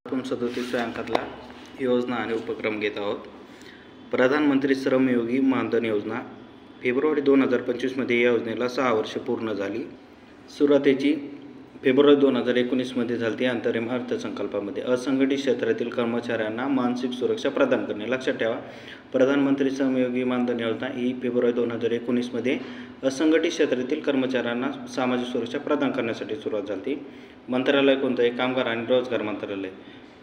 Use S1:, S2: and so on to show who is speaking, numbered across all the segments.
S1: 37व्या अंकातला योजना आणि उपक्रम घेत आहोत. प्रधानमंत्री श्रमयोगी मानधन योजना फेब्रुवारी 2025मध्ये या योजनेला 6 वर्ष पूर्ण झाली. सुरुवातीची फेब्रुवारी 2019मध्ये झाली. अंतरिम अर्थसंकल्पामध्ये असंघटित क्षेत्रातील कर्मचाऱ्यांना मानसिक सुरक्षा प्रदान करणे. लक्षात ठेवा, प्रधानमंत्री श्रमयोगी मानधन योजना ही फेब्रुवारी 2019मध्ये असंघटित क्षेत्रातील कर्मचाऱ्यांना सामाजिक सुरक्षा प्रदान करण्यासाठी सुरुवात झाली. मंत्रालय कोणतं आहे? कामगार आणि रोजगार मंत्रालय.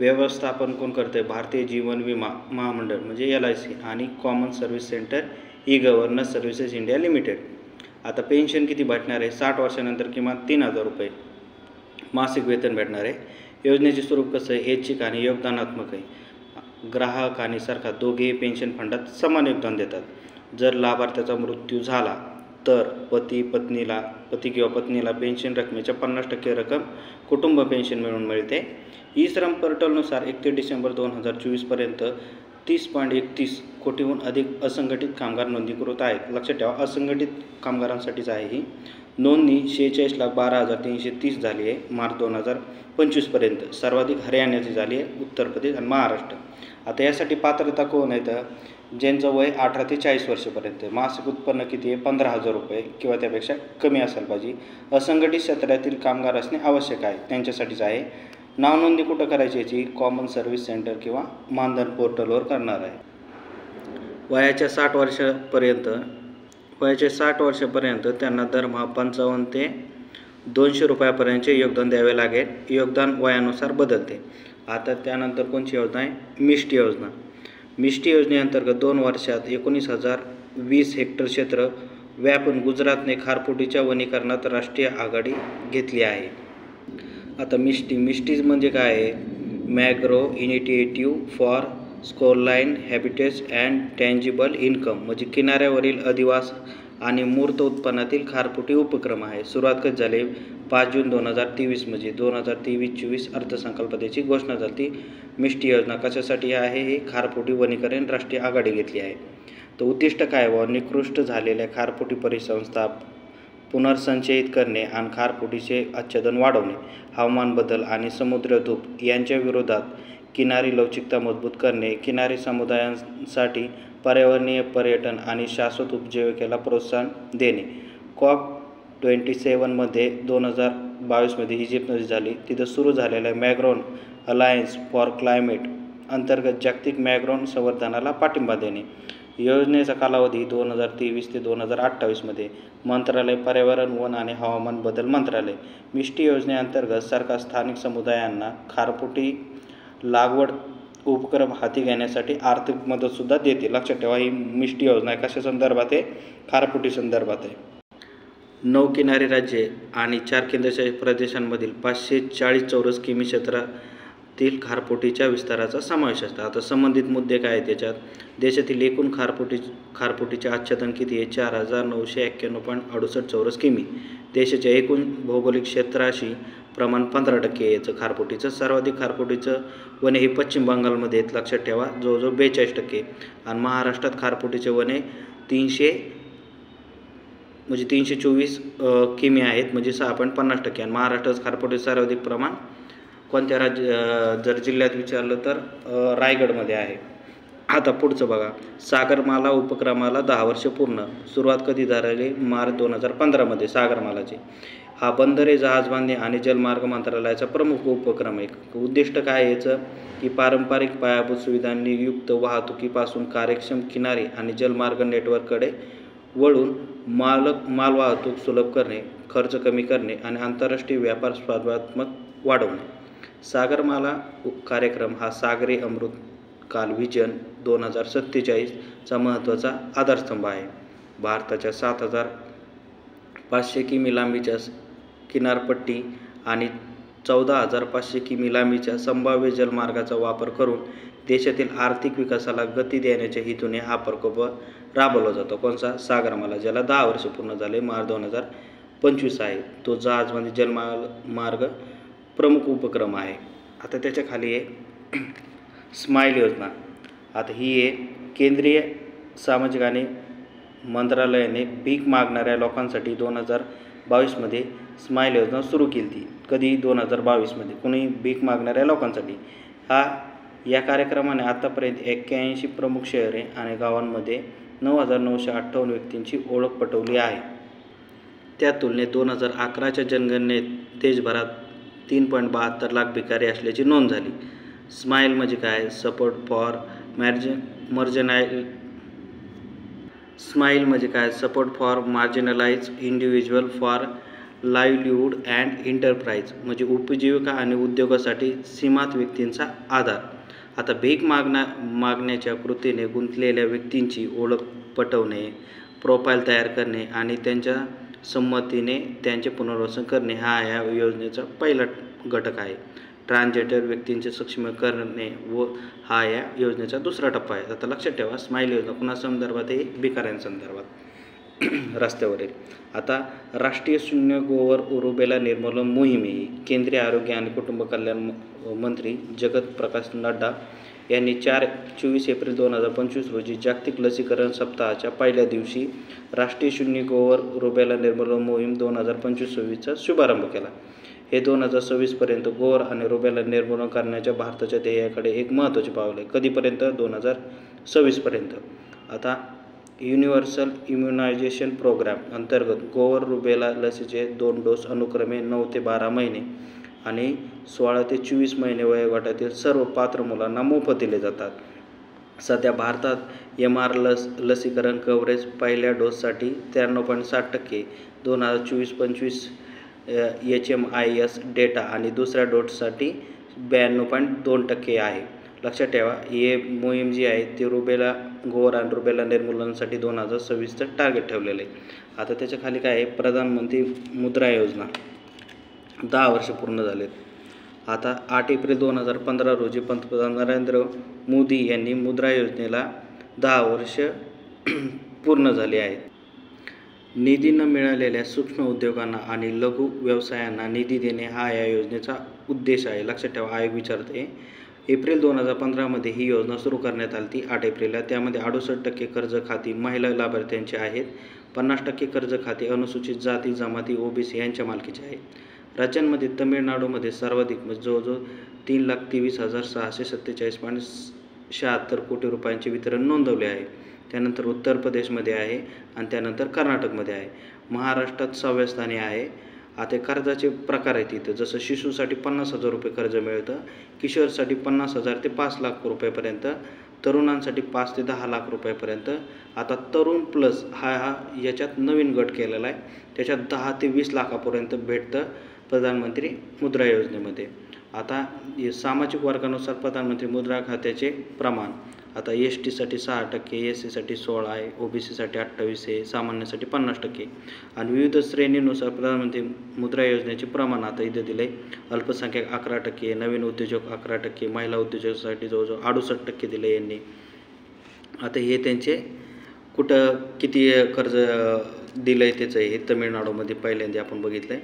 S1: व्यवस्थापन कोण करते? भारतीय जीवन विमा महामंडळ म्हणजे LIC आणि common service centre e-governance services India limited. आता पेन्शन किती भेटणार आहे? 60 वर्षानंतर किमान 3000 रुपये मासिक वेतन भेटणार आहे. योजनेचे स्वरूप कसं आहे? ऐच्छिक आणि योगदानात्मक आहे. ग्राहक आणि सरकार दोघेही पेन्शन फंडात समान योगदान देतात. जर लाभार्थ्याचा मृत्यू झाला तर पती किंवा पत्नीला पेन्शन रकमेच्या 50% रक्कम कुटुंब पेन्शन मिळून मिळते. ई-श्रम पोर्टलनुसार 31 डिसेंबर 2024पर्यंत 30.31 कोटीहून अधिक असंघटित कामगार नोंदणीकृत आहेत. लक्षात ठेवा, असंघटित कामगारांसाठीच आहे ही नोंदणी. 46,12,330 झाली आहे मार्च 2025पर्यंत. सर्वाधिक हरियाणाची झाली आहे, उत्तर प्रदेश आणि महाराष्ट्र. आता यासाठी पात्रता कोण आहे? तर ज्यांचं वय 18 ते 40 वर्षापर्यंत. मासिक उत्पन्न किती आहे? 15,000 रुपये किंवा त्यापेक्षा कमी असायला पाहिजे. असंघटित क्षेत्रातील कामगार असणे आवश्यक आहे, त्यांच्यासाठीच आहे. नावनोंदणी कुठं करायची याची? कॉमन सर्व्हिस सेंटर किंवा मानधन पोर्टलवर करणार आहे. वयाच्या 60 वर्षापर्यंत त्यांना दरमहा 55 ते 200 रुपयापर्यंतचे योगदान द्यावे लागेल. योगदान वयानुसार बदलते. आता त्यानंतर कोणती योजना आहे? मिष्टी योजना. मिष्टी योजनेअंतर्गत 2 वर्षात 19,020 हेक्टर क्षेत्र व्यापून गुजरातने खारफुटीच्या वनीकरणात राष्ट्रीय आघाडी घेतली आहे. आता मिष्टी म्हणजे काय आहे? Mangrove initiative for shoreline habitats and tangible income म्हणजे किनाऱ्यावरील अधिवास आणि मूर्त उत्पन्नातील खारफुटी उपक्रम आहे. सुरुवात कधी झाली? 5 जून 2023 म्हणजे 2023-24 अर्थसंकल्पाची घोषणा झाली. मिष्टी योजना कशासाठी आहे? हे खारफुटी वनीकरण राष्ट्रीय आघाडी घेतली आहे. तर उद्दिष्ट काय? निकृष्ट झालेल्या खारफुटी परिसंस्था पुनर्संचयित करणे आणि खारफुटीचे आच्छादन वाढवणे. हवामान बदल आणि समुद्र धूप यांच्या विरोधात किनारी लवचिकता मजबूत करणे. किनारी समुदायांसाठी पर्यावरणीय पर्यटन आणि शाश्वत उपजीविकेला प्रोत्साहन देणे. COP27 मध्ये 2022मध्ये इजिप्तमध्ये झाली. तिथं सुरू झालेल्या मॅग्रोन अलायन्स फॉर क्लायमेट अंतर्गत जागतिक मॅग्रोन संवर्धनाला पाठिंबा देणे. योजनेचा कालावधी 2023 ते 2028मध्ये. मंत्रालय पर्यावरण, वन आणि हवामान बदल मंत्रालय. मिष्टी योजनेअंतर्गत सरकार स्थानिक समुदायांना खारफुटी लागवड उपक्रम हाती घेण्यासाठी आर्थिक मदतसुद्धा देते. लक्षात ठेवा, ही मिष्टी योजना आहे. कशा संदर्भात आहे? खारफुटी संदर्भात आहे. 9 किनारी राज्ये आणि 4 केंद्रशासित प्रदेशांमधील 540 चौरस किमी क्षेत्रातील खारफुटीच्या विस्ताराचा समावेश असतो. आता संबंधित मुद्दे काय आहेत त्याच्यात? देशातील एकूण खारफुटीचे आच्छादन किती आहे? 4,991.68 चौरस किमी. देशाच्या एकूण भौगोलिक क्षेत्राशी प्रमाण 15% याचं खारफुटीचं. सर्वाधिक खारफुटीचं वने हे पश्चिम बंगालमध्ये आहेत. लक्षात ठेवा, जवळजवळ 42%. आणि महाराष्ट्रात खारफुटीचे वने 324 किमी आहेत म्हणजे 6.50%. आणि महाराष्ट्रात खारफुटीचं सर्वाधिक प्रमाण कोणत्या जर जिल्ह्यात विचारलं तर रायगडमध्ये आहे. आता पुढचं बघा, सागरमाला उपक्रमाला 10 वर्ष पूर्ण. सुरुवात कधी झाली? मार्च 2015मध्ये सागरमालाची. हा बंदरे, जहाजबांधणी आणि जलमार्ग मंत्रालयाचा प्रमुख उपक्रम आहे. उद्दिष्ट काय याचं? की पारंपरिक पायाभूत सुविधांनी युक्त वाहतुकीपासून कार्यक्षम किनारी आणि जलमार्ग नेटवर्ककडे वळून मालवाहतूक सुलभ करणे, खर्च कमी करणे आणि आंतरराष्ट्रीय व्यापार स्पर्धात्मक वाढवणे. सागरमाला कार्यक्रम हा सागरी अमृत काल व्हिजन 2047चा महत्त्वाचा आधारस्तंभ आहे. भारताच्या 7,500 किमी लांबीच्या किनारपट्टी आणि 14,500 किमी लांबीच्या संभाव्य जलमार्गाचा वापर करून देशातील आर्थिक विकासाला गती देण्याच्या हेतूने हा प्रकल्प राबवला जातो. कोणता? सागरमाला, ज्याला 10 वर्ष पूर्ण झाले. मार्च 2025 आहे. तो जहाजबांधणी जलमार्ग प्रमुख उपक्रम आहे. आता त्याच्या खाली आहे स्माईल योजना. आता ही आहे केंद्रीय सामाजिक आणि मंत्रालयाने भीक मागणाऱ्या लोकांसाठी 2022मध्ये स्माईल योजना सुरू केली. कधी? 2022मध्ये. कोणी? भीक मागणाऱ्या लोकांसाठी. या कार्यक्रमाने आतापर्यंत 81 प्रमुख शहरे आणि गावांमध्ये 9,958 व्यक्तींची ओळख पटवली आहे. त्या तुलनेत 2011च्या जनगणनेत देशभरात 3.72 लाख भिकारी असल्याची नोंद झाली. स्माईल म्हणजे काय? Support for marginalise individual for livelihood and enterprise म्हणजे उपजीविका आणि उद्योगासाठी सीमांत व्यक्तींचा आधार. आता भीक मागण्याच्या कृतीने गुंतलेल्या व्यक्तींची ओळख पटवणे, प्रोफाईल तयार करणे आणि त्यांच्या संमतीने त्यांचे पुनर्वसन करणे हा या योजनेचा पहिला घटक आहे. ट्रान्सजेंडर व्यक्तींचे सक्षमीकरण करणे हा या योजनेचा दुसरा टप्पा आहे. आता लक्षात ठेवा, स्माईल योजना कुणासंदर्भात आहे? भिकाऱ्यांसंदर्भात रस्त्यावरील. आता राष्ट्रीय शून्य गोवर रुबेला निर्मूलन मोहीम ही केंद्रीय आरोग्य आणि कुटुंब कल्याण मंत्री जगत प्रकाश नड्डा यांनी 24 एप्रिल 2025 रोजी जागतिक लसीकरण सप्ताहाच्या पहिल्या दिवशी राष्ट्रीय शून्य गोवर रुबेला निर्मूलन मोहीम 2025-26चा शुभारंभ केला. हे 2026पर्यंत गोवर आणि रुबेला निर्मूलन करण्याच्या भारताच्या ध्येयाकडे एक महत्त्वाचे पाऊल आहे. कधीपर्यंत? 2026पर्यंत. आता युनिव्हर्सल इम्युनायझेशन प्रोग्राम अंतर्गत गोवर रुबेला लसीचे 2 डोस अनुक्रमे 9 ते 12 महिने आणि 16 ते 24 महिने वयोगटातील सर्व पात्र मुलांना मोफत दिले जातात. सध्या भारतात लसीकरण कव्हरेज पहिल्या डोससाठी 93.7%, 2024-25 HMIS डेटा आणि दुसऱ्या डोससाठी 92.2% आहे. लक्षात ठेवा, हे मोहीम जी आहे ती गोवर आणि रुबेला निर्मूलनासाठी 2026चं टार्गेट ठेवलेलं आहे. आता त्याच्या खाली काय आहे? प्रधानमंत्री मुद्रा योजना 10 वर्ष पूर्ण झालेत. आता 8 एप्रिल 2015 रोजी पंतप्रधान नरेंद्र मोदी यांनी मुद्रा योजनेला 10 वर्ष पूर्ण झाली आहेत. निधी न मिळालेल्या सूक्ष्म उद्योगांना आणि लघु व्यवसायांना निधी देणे हा या योजनेचा उद्देश आहे. लक्षात ठेवा, आयोग विचारते. एप्रिल 2015मध्ये ही योजना सुरू करण्यात आली 8 एप्रिलला. त्यामध्ये 68% कर्ज खाती महिला लाभार्थ्यांची आहेत. 50% कर्ज खाती अनुसूचित जाती, जमाती, OBC यांच्या मालकीचे आहेत. राज्यांमध्ये तमिळनाडूमध्ये सर्वाधिक म्हणजे जवळजवळ 3,23,647.76 कोटी रुपयांचे वितरण नोंदवले आहे. त्यानंतर उत्तर प्रदेशमध्ये आहे आणि त्यानंतर कर्नाटकमध्ये आहे. महाराष्ट्रात 6व्या स्थानी आहे. आता कर्जाचे प्रकार आहेत इथं, जसं शिशूसाठी 50,000 रुपये कर्ज मिळतं, किशोरसाठी 50,000 ते 5 लाख रुपयापर्यंत, तरुणांसाठी 5 ते 10 लाख रुपयापर्यंत. आता तरुण प्लस हा याच्यात नवीन गट केलेला आहे, त्याच्यात 10 ते 20 लाखापर्यंत भेटतं प्रधानमंत्री मुद्रा योजनेमध्ये. आता सामाजिक वर्गानुसार प्रधानमंत्री मुद्रा खात्याचे प्रमाण आता STसाठी 6%, SCसाठी 16 आहे, OBCसाठी 28 आहे, सामान्यसाठी 50% आणि विविध श्रेणीनुसार प्रधानमंत्री मुद्रा योजनेचे प्रमाण आता इथे दिले. अल्पसंख्याक 11%, नवीन उद्योजक 11%, महिला उद्योजकासाठी जवळजवळ 68% दिले यांनी. आता हे त्यांचे कुठं किती कर्ज दिलं आहे त्याचं हे तमिळनाडूमध्ये पहिल्यांदा आपण बघितलं आहे.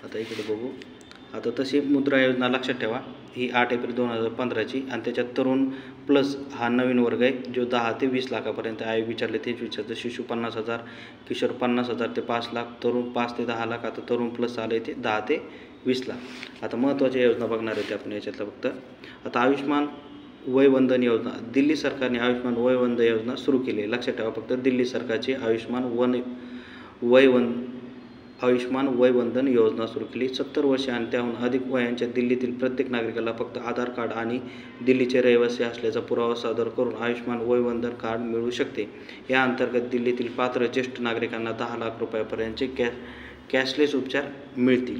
S1: आता इकडे बघू. आता तशी मुद्रा योजना लक्षात ठेवा, ही 8 एप्रिल 2015ची आणि त्याच्यात तरुण प्लस हा नवीन वर्ग आहे जो 10 ते 20 लाखापर्यंत. आयोग विचारले तेच विचारतं. शिशू 50,000, किशोर 50,000 ते 5 लाख, तरुण 5 ते 10 लाख. आता तरुण प्लस आले ते 10 ते 20 लाख. आता महत्त्वाच्या योजना बघणार आहे ते आपण याच्यातलं फक्त. आता आयुष्मान वयवंदन योजना, दिल्ली सरकारने आयुष्मान वयवंदन योजना सुरू केली आहे. लक्षात ठेवा, फक्त दिल्ली सरकारची आयुष्मान वयवंदन योजना सुरू केली. 70 वर्षे आणि त्याहून अधिक वयांच्या दिल्लीतील प्रत्येक नागरिकाला फक्त आधार कार्ड आणि दिल्लीचे रहिवासी असल्याचा पुरावा सादर करून आयुष्मान वयवंदन कार्ड मिळू शकते. या अंतर्गत दिल्लीतील पात्र ज्येष्ठ नागरिकांना 10 लाख रुपयापर्यंतचे कॅशलेस उपचार मिळतील.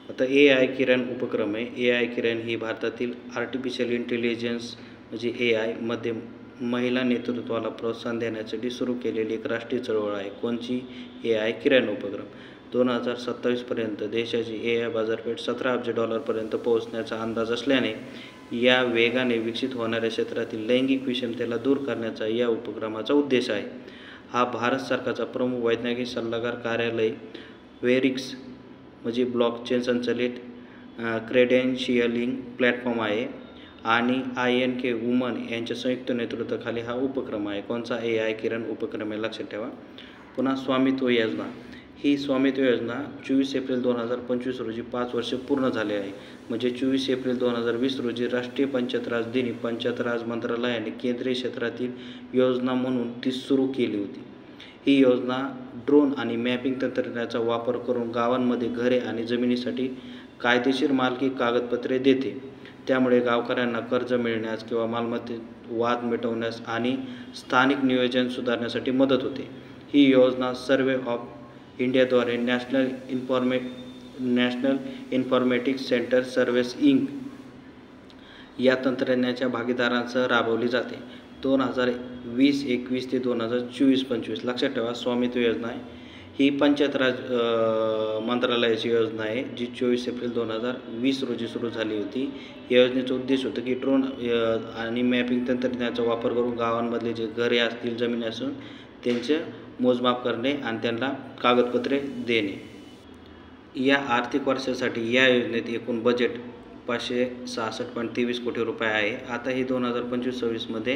S1: आता AI किरण उपक्रम आहे. AI किरण ही भारतातील आर्टिफिशियल इंटेलिजन्स म्हणजे AI मध्ये महिला नेतृत्वाला प्रोत्साहन देण्यासाठी सुरू केलेली एक राष्ट्रीय चळवळ आहे. कोणची? AI किरण उपक्रम. 2027पर्यंत देशाची AI बाजारपेठ $17 अब्ज पर्यंत पोहोचण्याचा अंदाज असल्याने या वेगाने विकसित होणाऱ्या क्षेत्रातील लैंगिक विषमतेला दूर करण्याचा या उपक्रमाचा उद्देश आहे. हा भारत सरकारचा प्रमुख वैज्ञानिक सल्लागार कार्यालय वेरिक्स म्हणजे ब्लॉकचेन संचालित क्रेडेन्शियलिंग प्लॅटफॉर्म आहे आणि INK वुमन यांच्या संयुक्त नेतृत्वाखाली हा उपक्रम आहे. कोणचा? AI किरण उपक्रम आहे. लक्षात ठेवा. पुन्हा स्वामित्व योजना. ही स्वामित्व योजना 24 एप्रिल 2025 रोजी 5 वर्ष पूर्ण झाले आहे. म्हणजे 24 एप्रिल 2020 रोजी राष्ट्रीय पंचायत राज दिनी पंचायत राज मंत्रालयाने केंद्रीय क्षेत्रातील योजना म्हणून ती सुरू केली होती. ही योजना ड्रोन आणि मॅपिंग तंत्रज्ञानाचा वापर करून गावांमध्ये घरे आणि जमिनीसाठी कायदेशीर मालकी कागदपत्रे देते. त्यामुळे गावकऱ्यांना कर्ज मिळण्यास किंवा मालमत्तेत वाद मिटवण्यास आणि स्थानिक नियोजन सुधारण्यासाठी मदत होते. ही योजना सर्वे ऑफ इंडियाद्वारे national informatics centre service Inc या तंत्रज्ञानाच्या भागीदारांसह राबवली जाते. 2020-21 ते 2024-25 लक्षात ठेवा. स्वामित्व योजना आहे ही पंचायत राज मंत्रालयाची योजना आहे जी 24 एप्रिल 2020 रोजी सुरू झाली होती. या योजनेचा उद्देश होता की ड्रोन आणि मॅपिंग तंत्रज्ञानाचा वापर करून गावांमधले जे घरे असतील जमिनी असून त्यांचे मोजमाप करणे आणि त्यांना कागदपत्रे देणे. या आर्थिक वर्षासाठी या योजनेत एकूण बजेट 566.23 कोटी रुपये आहे. आता ही 2025-26 मध्ये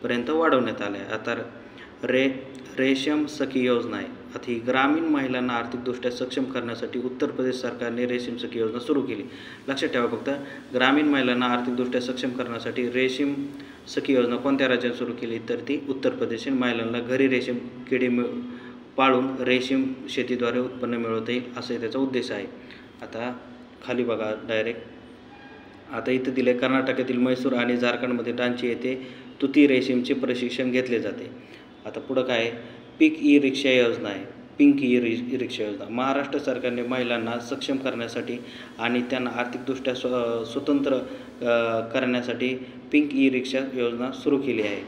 S1: पर्यंत वाढवण्यात आले आहे. आता रेशम सखी योजना आहे. आता ही ग्रामीण महिलांना आर्थिकदृष्ट्या सक्षम करण्यासाठी उत्तर प्रदेश सरकारने रेशीम सखी योजना सुरू केली. लक्षात ठेवा फक्त ग्रामीण महिलांना आर्थिकदृष्ट्या सक्षम करण्यासाठी रेशीम सखी योजना कोणत्या राज्यात सुरू केली तर ती उत्तर प्रदेश. महिलांना घरी रेशीम किडे पाळून रेशीम शेतीद्वारे उत्पन्न मिळवता येईल असा त्याचा उद्देश आहे. आता खाली बघा डायरेक्ट. आता इथं दिले कर्नाटकातील मैसूर आणि झारखंडमध्ये रांची येथे तुती रेशीमचे प्रशिक्षण घेतले जाते. आता पुढं काय आहे पिंक ई रिक्षा योजना आहे. पिंक ई रिक्षा योजना महाराष्ट्र सरकारने महिलांना सक्षम करण्यासाठी आणि त्यांना आर्थिकदृष्ट्या स्वतंत्र करण्यासाठी पिंक ई रिक्षा योजना सुरू केली आहे.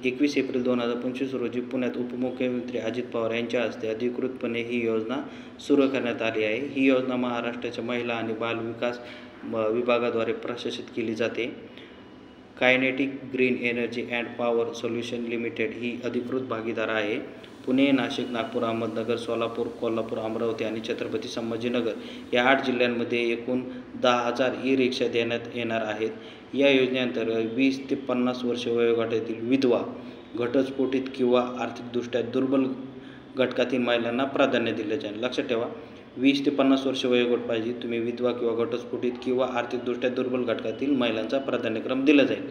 S1: 21 एप्रिल 2025 रोजी पुण्यात उपमुख्यमंत्री अजित पवार यांच्या हस्ते अधिकृतपणे ही योजना सुरू करण्यात आली आहे. ही योजना महाराष्ट्राच्या महिला आणि बालविकास विभागाद्वारे प्रशासित केली जाते. Kinetic green energy and power solution limited ही अधिकृत भागीदार आहे. पुणे, नाशिक, नागपूर, अहमदनगर, सोलापूर, कोल्हापूर, अमरावती आणि छत्रपती संभाजीनगर या 8 जिल्ह्यांमध्ये एकूण 10,000 ई रिक्षा देण्यात येणार आहेत. या योजनेअंतर्गत 20 ते 50 वर्ष वयोगटातील विधवा, घटस्फोटित किंवा आर्थिकदृष्ट्या दुर्बल घटकातील महिलांना प्राधान्य दिले जाईल. लक्षात ठेवा 20 ते 50 वर्ष वयोगट पाहिजे. तुम्ही विधवा किंवा घटस्फोटित किंवा आर्थिकदृष्ट्या दुर्बल घटकातील महिलांचा प्राधान्यक्रम दिला जाईल.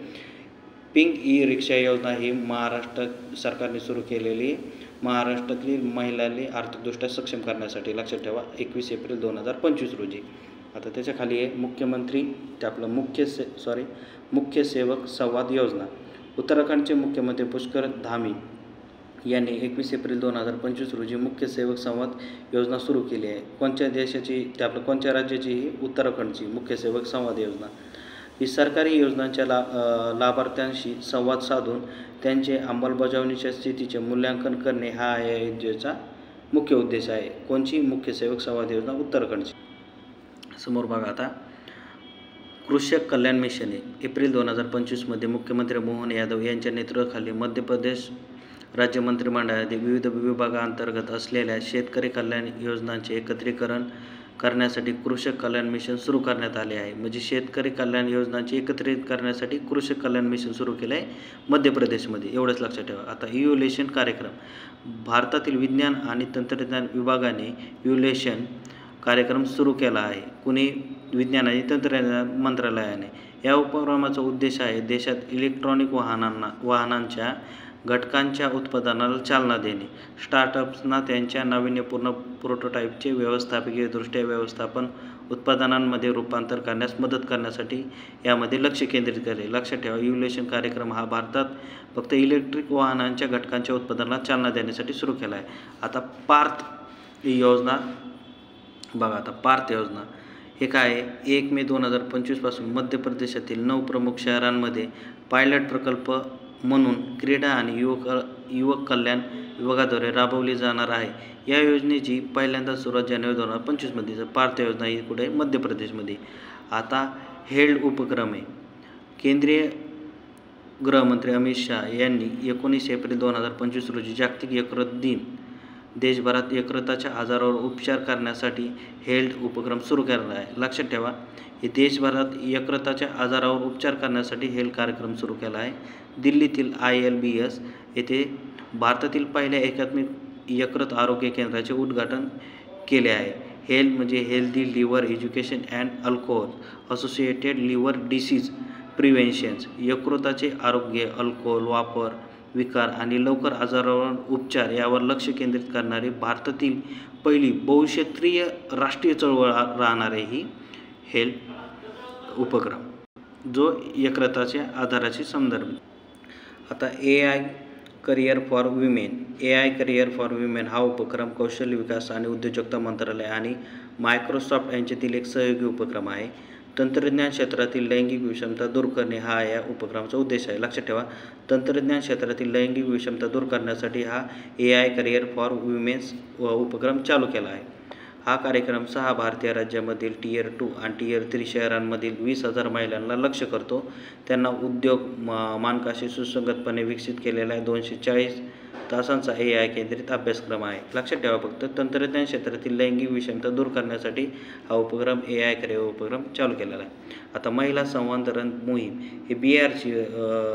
S1: पिंक ई रिक्षा योजना ही महाराष्ट्र सरकारने सुरू केलेली महाराष्ट्रातील महिलांनी आर्थिकदृष्ट्या सक्षम करण्यासाठी. लक्षात ठेवा 21 एप्रिल 2025 रोजी. आता त्याच्या खाली आहे मुख्यमंत्री ते आपलं मुख्य सेवक संवाद योजना. उत्तराखंडचे मुख्यमंत्री पुष्कर धामी यांनी 21 एप्रिल 2025 रोजी मुख्य सेवक संवाद योजना सुरू केली आहे. कोणत्या राज्याची ही उत्तराखंडची मुख्य सेवक संवाद योजना. ही सरकारी योजनांच्या लाभार्थ्यांशी संवाद साधून त्यांचे अंमलबजावणीच्या स्थितीचे मूल्यांकन करणे हा या योजनेचा मुख्य उद्देश आहे. कोणची मुख्य सेवक संवाद योजना उत्तराखंडची. समोर बघा आता कृषक कल्याण मिशन आहे. एप्रिल 2025 मध्ये मुख्यमंत्री मोहन यादव यांच्या नेतृत्वाखाली मध्य प्रदेश राज्य मंत्रिमंडळातील विविध विभागांतर्गत असलेल्या शेतकरी कल्याण योजनांचे एकत्रीकरण करण्यासाठी कृषक कल्याण मिशन सुरू करण्यात आले आहे. म्हणजे शेतकरी कल्याण योजनांचे एकत्रित करण्यासाठी कृषक कल्याण मिशन सुरू केलं आहे मध्य प्रदेशमध्ये. एवढंच लक्षात ठेवा. आता इव्हॅल्युएशन कार्यक्रम. भारतातील विज्ञान आणि तंत्रज्ञान विभागाने इव्हॅल्युएशन कार्यक्रम सुरू केला आहे. कुणी विज्ञान आणि तंत्रज्ञान मंत्रालयाने. या उपक्रमाचा उद्देश आहे देशात इलेक्ट्रॉनिक वाहनांच्या घटकांच्या उत्पादनाला चालना देणे, स्टार्टअप्सना त्यांच्या नाविन्यपूर्ण प्रोटोटाईपचे व्यवस्थापकीयदृष्ट्या व्यवस्थापन उत्पादनांमध्ये रूपांतर करण्यास मदत करण्यासाठी यामध्ये लक्ष केंद्रित केले. लक्षात ठेवा इव्हॅल्युएशन कार्यक्रम हा भारतात फक्त इलेक्ट्रिक वाहनांच्या घटकांच्या उत्पादनाला चालना देण्यासाठी सुरू केला आहे. आता पार्थ योजना बघा. आता पार्थ योजना हे काय आहे 1 मे 2025 पासून मध्य प्रदेशातील 9 प्रमुख शहरांमध्ये पायलट प्रकल्प म्हणून क्रीडा आणि युवक कल्याण विभागाद्वारे राबवली जाणार आहे. या योजनेची पहिल्यांदा सुरुवात जानेवारी 2025 मध्ये. पार्थ योजना ही कुठे मध्य प्रदेशमध्ये. आता हेल्ड उपक्रम आहे. केंद्रीय गृहमंत्री अमित शहा यांनी 19 एप्रिल 2025 रोजी जागतिक यकृत दिन देशभरात यकृताच्या आजारावर उपचार करण्यासाठी हेल्ड उपक्रम सुरू केला आहे. लक्षात ठेवा हे देशभरात यकृताच्या आजारावर उपचार करण्यासाठी हेल्ड कार्यक्रम सुरू केला आहे. दिल्लीतील ILBS येथे भारतातील पहिल्या यकृत आरोग्य केंद्राचे उद्घाटन केले आहे. हेल्थ म्हणजे healthy liver education and alcohol associated liver disease preventions. यकृताचे आरोग्य, अल्कोहोल वापर, विकार आणि लवकर आजारावर उपचार यावर लक्ष केंद्रित करणारी भारतातील पहिली बहुक्षेत्रीय राष्ट्रीय चळवळ राहणार आहे ही हेल्थ उपक्रम, जो यकृताच्या आधाराशी संदर्भित. आता AI career for women. AI career for women हा उपक्रम कौशल्य विकास आणि उद्योजकता मंत्रालय आणि मायक्रोसॉफ्ट यांच्यातील एक सहयोगी उपक्रम आहे. तंत्रज्ञान क्षेत्रातील लैंगिक विषमता दूर करणे हा या उपक्रमाचा उद्देश आहे. लक्षात ठेवा, तंत्रज्ञान क्षेत्रातील लैंगिक विषमता दूर करण्यासाठी हा AI करिअर फॉर विमेन्स उपक्रम चालू केला आहे. हा कार्यक्रम 6 भारतीय राज्यांमधील Tier 2 आणि Tier 3 शहरांमधील 20,000 महिलांना लक्ष्य करतो. त्यांना उद्योग मानकाशी सुसंगतपणे विकसित केलेला 240 तासांचा AI केंद्रित अभ्यासक्रम आहे. लक्षात ठेवा, फक्त तंत्रज्ञान क्षेत्रातील लैंगिक विषमता दूर करण्यासाठी हा उपक्रम AI करिअर उपक्रम चालू केलेला आहे. आता महिला संवर्धन मोहीम ही बिहारची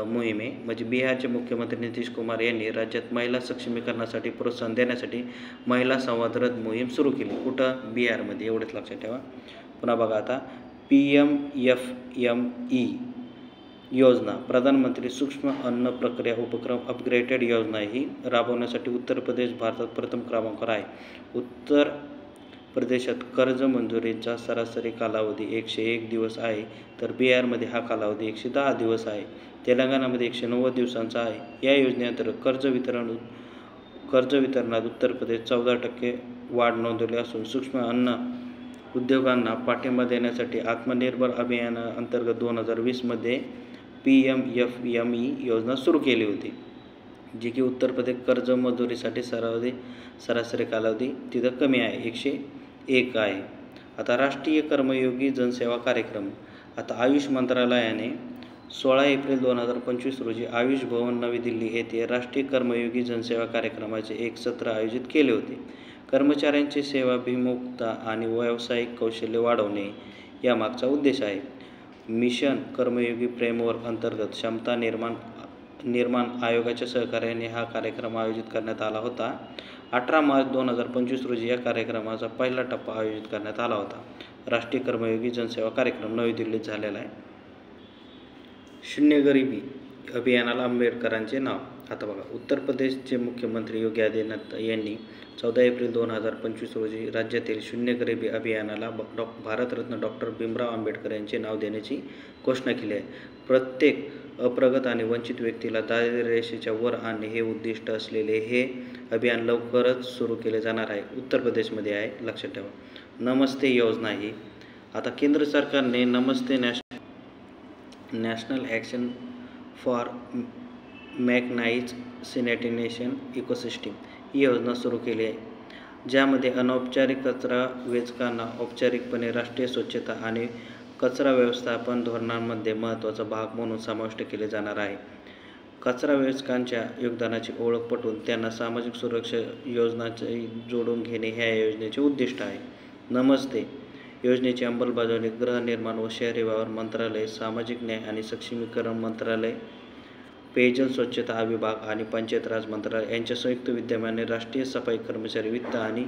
S1: मोहीम आहे. म्हणजे बिहारचे मुख्यमंत्री नितीश कुमार यांनी राज्यात महिला सक्षमीकरणासाठी प्रोत्साहन देण्यासाठी महिला संवर्धन मोहीम सुरू केली. कुठं? बिहारमध्ये. एवढंच लक्षात ठेवा. पुन्हा बघा आता PMFME योजना, प्रधानमंत्री सूक्ष्म अन्न प्रक्रिया उपक्रम अपग्रेडेड योजना ही राबवण्यासाठी उत्तर प्रदेश भारतात प्रथम क्रमांकावर आहे. उत्तर प्रदेशात कर्ज मंजुरीचा सरासरी कालावधी 101 दिवस आहे, तर बिहारमध्ये हा कालावधी 110 दिवस आहे. तेलंगणामध्ये 190 दिवसांचा आहे. या योजनेअंतर्गत कर्ज वितरणात उत्तर प्रदेश 14% वाढ नोंदवली असून सूक्ष्म अन्न उद्योगांना पाठिंबा देण्यासाठी आत्मनिर्भर अभियानाअंतर्गत 2020 मध्ये PMFME योजना सुरू केली होती, जी की उत्तर प्रदेश कर्ज मंजुरीसाठी सरासरी कालावधी तिथं कमी आहे, 101 आहे. आता राष्ट्रीय कर्मयोगी जनसेवा कार्यक्रम. आता आयुष मंत्रालयाने 16 एप्रिल 2025 रोजी आयुष भवन नवी दिल्ली येथे राष्ट्रीय कर्मयोगी जनसेवा कार्यक्रमाचे एक सत्र आयोजित केले होते. कर्मचाऱ्यांची सेवाभिमुखता आणि व्यावसायिक कौशल्य वाढवणे या मागचा उद्देश आहे. मिशन कर्मयोगी फ्रेमवर्क अंतर्गत क्षमता निर्माण आयोगाच्या सहकार्याने हा कार्यक्रम आयोजित करण्यात आला होता. 18 मार्च 2025 रोजी या कार्यक्रमाचा पहिला टप्पा आयोजित करण्यात आला होता. राष्ट्रीय कर्मयोगी जनसेवा कार्यक्रम नवी दिल्लीत झालेला आहे. शून्य गरिबी अभियानाला आंबेडकरांचे नाव. आता बघा, उत्तर प्रदेशचे मुख्यमंत्री योगी आदित्यनाथ यांनी 14 एप्रिल 2025 रोजी राज्यातील शून्य गरिबी अभियानाला भारतरत्न डॉक्टर भीमराव आंबेडकर यांचे नाव देण्याची घोषणा केली आहे. प्रत्येक अप्रगत आणि वंचित व्यक्तीला दारिद्र्य रेषेच्या वर आणणे हे उद्दिष्ट असलेले हे अभियान लवकरच सुरू केले जाणार आहे. उत्तर प्रदेशमध्ये आहे, लक्षात ठेवा. नमस्ते योजना ही आता केंद्र सरकारने Namaste national action for mechanised sanitation ecosystem ही योजना सुरू केली आहे, ज्यामध्ये अनौपचारिक कचरा वेचकांना औपचारिकपणे राष्ट्रीय स्वच्छता आणि कचरा व्यवस्थापन धोरणांमध्ये महत्त्वाचा भाग म्हणून समाविष्ट केले जाणार आहे. कचरा वेचकांच्या योगदानाची ओळख पटवून त्यांना सामाजिक सुरक्षा योजनांची जोडून घेणे हे या योजनेचे उद्दिष्ट आहे. नमस्ते योजनेची अंमलबजावणी गृहनिर्माण व शहरी व्यवहार मंत्रालय, सामाजिक न्याय आणि सक्षमीकरण मंत्रालय, पेयजल स्वच्छता विभाग आणि पंचायत राज मंत्रालय यांच्या संयुक्त विद्यमाने राष्ट्रीय सफाई कर्मचारी वित्त आणि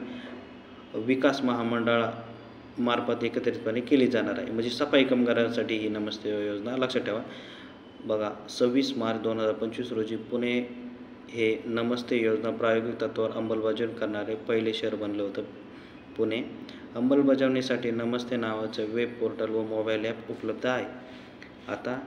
S1: विकास महामंडळामार्फत एकत्रितपणे केली जाणार आहे. म्हणजे सफाई कामगारांसाठी ही नमस्ते योजना. लक्षात ठेवा. बघा, 26 मार्च 2025 रोजी पुणे हे नमस्ते योजना प्रायोगिक तत्त्वावर अंमलबजावणी करणारे पहिले शहर बनलं होतं. पुणे. अंमलबजावणीसाठी नमस्ते नावाचं वेब पोर्टल व मोबाईल ॲप उपलब्ध आहे. आता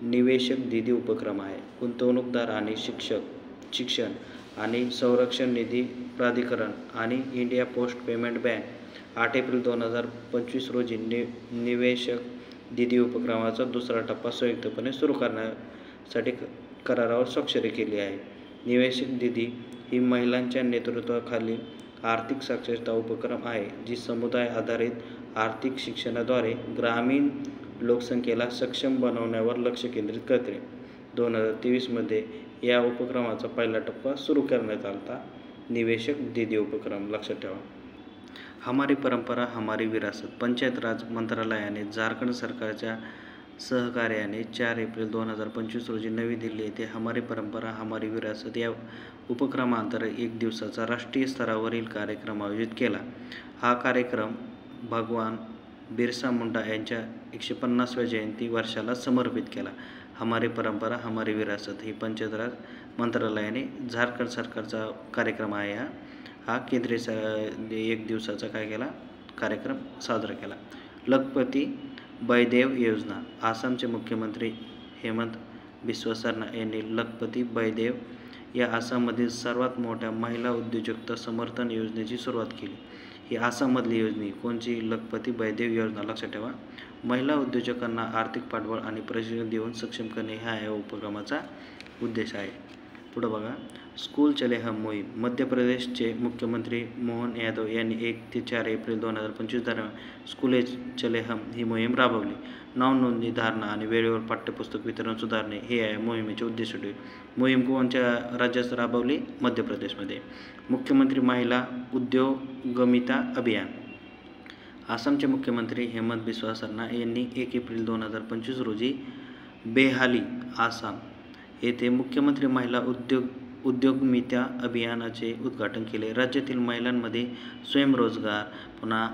S1: निवेशक निधी उपक्रम आहे. गुंतवणूकदार आणि शिक्षण आणि संरक्षण निधी प्राधिकरण आणि India post payment bank 8 April 2025 रोजी निवेशक निधी उपक्रमाचा दुसरा टप्पा संयुक्तपणे सुरू करण्यासाठी करारावर स्वाक्षरी केली आहे. निवेशक निधी ही महिलांच्या नेतृत्वाखाली आर्थिक साक्षरता उपक्रम आहे, जी समुदाय आधारित आर्थिक शिक्षणाद्वारे ग्रामीण लोकसंख्येला सक्षम बनवण्यावर लक्ष केंद्रित करते. 2023 मध्ये या उपक्रमाचा पहिला टप्पा सुरू करण्यात आला. निवेशक निधी उपक्रम. लक्षात ठेवा. हमारी परंपरा हमारी विरासत. पंचायत राज मंत्रालयाने झारखंड सरकारच्या सहकार्याने 4 एप्रिल 2025 रोजी नवी दिल्ली येथे हमारी परंपरा हमारी विरासत या उपक्रमांतर्गत 1 दिवसाचा राष्ट्रीय स्तरावरील कार्यक्रम आयोजित केला. हा कार्यक्रम भगवान बिरसा मुंडा यांच्या 150व्या जयंती वर्षाला समर्पित केला. हमारी परंपरा हमारी विरासत ही पंचायत राज मंत्रालयाने झारखंड सरकारचा कार्यक्रम आहे. हा केंद्रीय 1 दिवसाचा काय केला कार्यक्रम साजरा केला. लखपती बैदेव योजना. आसामचे मुख्यमंत्री हेमंत बिस्वा शर्मा यांनी लखपती बैदेव या आसाममधील सर्वात मोठ्या महिला उद्योजकता समर्थन योजनेची सुरुवात केली. ही आसाममधली योजना कोणची? लखपती बैदेव योजना. लक्षात ठेवा. महिला उद्योजकांना आर्थिक पाठबळ आणि प्रशिक्षण देऊन सक्षम करणे हा या उपक्रमाचा उद्देश आहे. पुढं बघा. स्कूल चले हम मोहीम. मध्य प्रदेशचे मुख्यमंत्री मोहन यादव यांनी 1 ते 4 एप्रिल 2025 दरम्यान स्कूल चले हम ही मोहीम राबवली. नावनोंदणी, धारणा आणि वेळेवर पाठ्यपुस्तक वितरण सुधारणे हे या मोहिमेचे उद्देश होते. मोहीम कोणत्या राज्यात राबवली? मध्य प्रदेशमध्ये. मुख्यमंत्री महिला उद्योगमिता अभियान. आसामचे मुख्यमंत्री हेमंत बिस्वा शर्मा यांनी 1 एप्रिल 2025 रोजी बेहाली, आसाम येथे मुख्यमंत्री महिला उद्योगमिता अभियानाचे उद्घाटन केले. राज्यातील महिलांमध्ये स्वयंरोजगार पुन्हा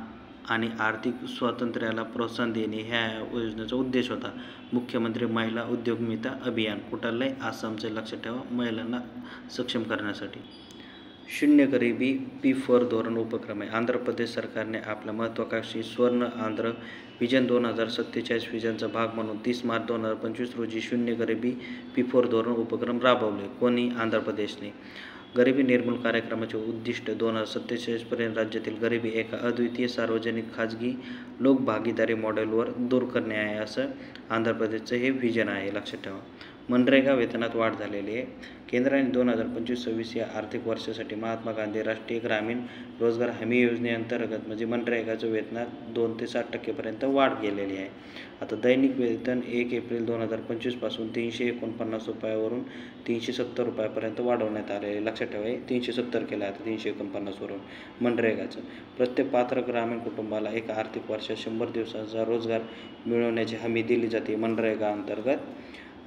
S1: आणि आर्थिक स्वातंत्र्याला प्रोत्साहन देणे ह्या योजनेचा उद्देश होता. मुख्यमंत्री महिला उद्योगमिता अभियान कुठलं आहे? आसामचे. लक्षात ठेवा. महिलांना सक्षम करण्यासाठी. शून्य गरिबी P4 धोरण उपक्रम आहे. आंध्र प्रदेश सरकारने आपल्या महत्त्वाकांक्षी स्वर्ण आंध्र विजन 2047 विजनचा भाग म्हणून 30 मार्च 2025 रोजी शून्य गरिबी P4 धोरण उपक्रम राबवले. कोणी? आंध्र प्रदेशने. गरिबी निर्मूल कार्यक्रमाचे उद्दिष्ट 2047 पर्यंत राज्यातील गरिबी एका अद्वितीय सार्वजनिक खाजगी लोकभागीदारी मॉडेलवर दूर करणे आहे, असं आंध्र प्रदेशचं हे विजन आहे. लक्षात ठेवा. मनरेगा वेतनात वाढ झालेली आहे. केंद्राने 2025-26 या आर्थिक वर्षासाठी महात्मा गांधी राष्ट्रीय ग्रामीण रोजगार हमी योजनेअंतर्गत म्हणजे मनरेगाचं वेतनात 2 ते 60% पर्यंत वाढ केलेली आहे. आता दैनिक वेतन 1 एप्रिल 2025 पासून 349 रुपयावरून 370 रुपयापर्यंत वाढवण्यात आले आहे. लक्षात ठेवा. 370 केलं आता 349 वरून मनरेगाचं. प्रत्येक पात्र ग्रामीण कुटुंबाला एका आर्थिक वर्षात 100 दिवसाचा रोजगार मिळवण्याची हमी दिली जाते मनरेगा अंतर्गत.